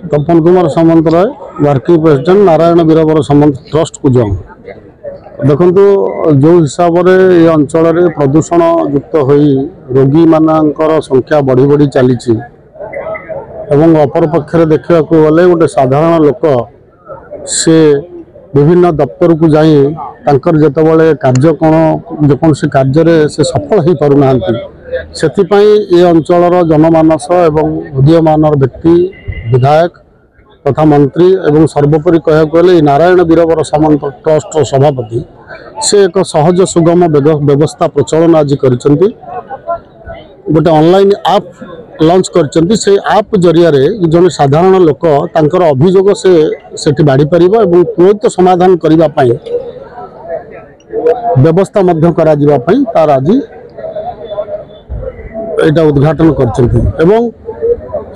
तपन Kumar Samantaray working president Narayan वीरवर सामंत trust Kujang. देखु जो हिसाब से ये अंचल प्रदूषण युक्त हो रोगी मानकर संख्या बढ़ी बढ़ी चली अपर पक्षे देखा गले गोटे साधारण लोक से विभिन्न दफ्तर को जाई जिते कार्य कौन जेकोसी कार्य से सफल हो पारना से ये अंचल जनमानस एवं उदीयमान व्यक्ति विधायक तथा मंत्री एवं सर्वोपरि कह गले नारायण वीरवर सामंत ट्रस्ट सभापति से एक सहज सुगम व्यवस्था प्रचलन आज कर गोटे ऑनलाइन आप लॉन्च कर आप जरिया जन साधारण लोक तांकर अभियोग से बाड़ी पार और तुरंत समाधान करने व्यवस्था तार आज यहाँ उद्घाटन कर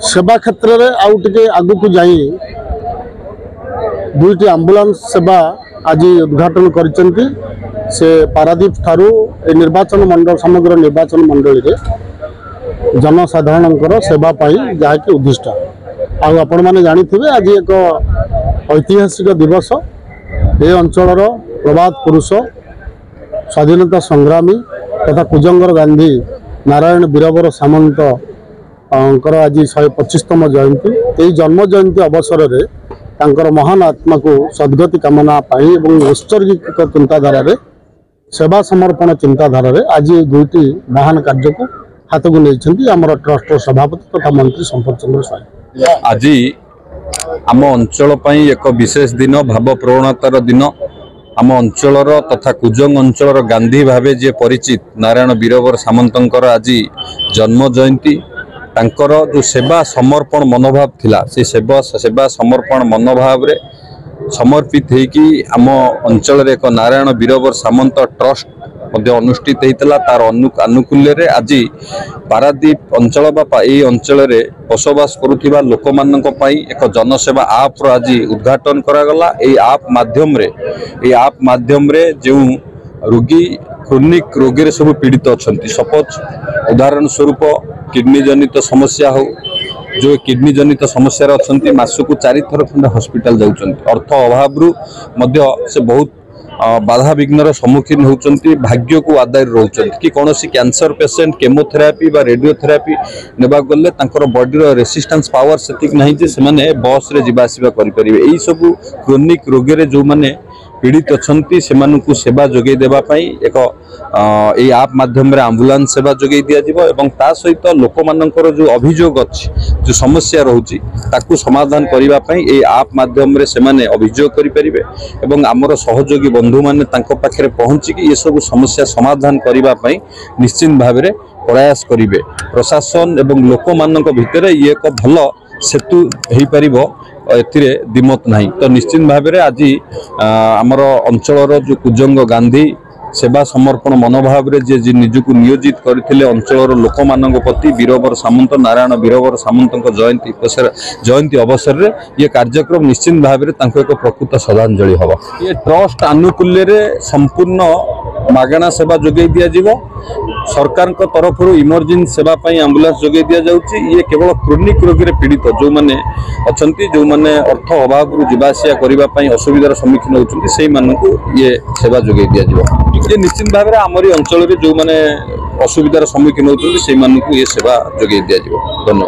सेवा क्षेत्र में आउ टे आगु को जाई दुईटी एम्बुलेंस सेवा आज उद्घाटन कर पारादीप ठारू निर्वाचन मंडल समग्र निर्वाचन मंडल रे जनसाधारण सेवा जहाँकि उद्दिष्ट आपण मैंने जानी आज एक ऐतिहासिक दिवस ये अंचल प्रभात पुरुष स्वाधीनता संग्रामी तथा कुजंगर गांधी नारायण वीरवर सामंत आज 125तम जयंती यही जन्म जयंती अवसर में महान आत्मा को सद्गति कामना उत्सर्गिक चिंताधारा सेवा समर्पण चिंताधारा आज दुईटी महान कार्य को हाथ को नहीं आमर ट्रस्ट सभापति तथा मंत्री संपत चंद्र साई आज आम अंचल एक विशेष दिन भाव प्रवणतार दिन आम अंचल तथा कुजंग अंचल गांधी भावे जे परिचित नारायण वीरवर सामंतर आज जन्म जयंती तांकर जो सेवा समर्पण मनोभाव थिला से सेवा समर्पण मनोभाव रे समर्पित होगी आम अंचल एक नारायण वीरवर सामंत ट्रस्ट अनुष्ठित होता तार आनुकूल्य रे आज पारादीप अंचल बा ये अंचल रे बसवास करुथिबा लोक मानक पई एक जनसेवा आप रो आज उद्घाटन करागला। ये आप माध्यम रे जो रोगी क्रोनिक रोगी सब पीड़ित अच्छा सपोज उदाहरण स्वरूप किडनी जनित समस्या हो जो किडनी जनित समस्या अच्छा मासक 4 थर खंड हॉस्पिटल जाउछन अर्थ अभाव से बहुत बाधा विघ्नर सम्मुखीन होती भाग्य को आदाय रोचन कि कौन कैंसर पेसेंट केमोथेरापी बा रेडियोथेरापी नेबा गले बॉडी रेसिस्टेंस पावर सेतिक नहीं से माने बस रे जिबा आसिबा करि परिबे। एई सब क्रोनिक रोगी रे जो माने पीड़ित अच्छा से सेवा जोगे देवा एक ये आप माध्यम रे एम्बुलेंस सेवा जोगे दिया जिवो एवं ता सहित लोक मानकर जो अभियोग अच्छी जो समस्या रोची ताकू समाधान करिबा पई ए आप माध्यम रे से माने अभियोग करि परिबे एवं आमर सहयोगी बंधु माने तांको पाखरे पहुंची कि ये सब समस्या समाधान करिबा पई निश्चित भाव रे प्रयास करिवे। प्रशासन एवं लोक मानक भितरे ये एक भल सेतु हो पारिबो एथिरे दिमत नहीं तो निश्चित भाव में आज आमर अंचल जो कुजंग गांधी सेवा समर्पण मनोभाव रे जे निजको नियोजित करथिले अंचल लोक मानक प्रति वीरवर सामंत नारायण वीरवर सामंत जयंती अवसर रे ये कार्यक्रम निश्चित भाव में एक प्रकृत श्रद्धांजलि हम। ये ट्रस्ट आनुकूल्य रे संपूर्ण मागणा सेवा जोगे दिया जिवो सरकार तरफ इमरजेंसी सेवा एम्बुलेंस जोगे दि जाउची। ये केवल क्रोनिक रोगी रे पीड़ित जो माने अछंती जो माने अर्थ अभाव जिबासिया करिबा पई असुविधार सम्मुखीन होउचंती सेही मानकु ये सेवा जोगे दि जाजिवो। ये निश्चित भाव में आमरी अंचल रे जो माने असुविधार सम्मुखीन होउचंती सेही मानकु ये सेवा जोगे दि जाजिवो। धन्यवाद।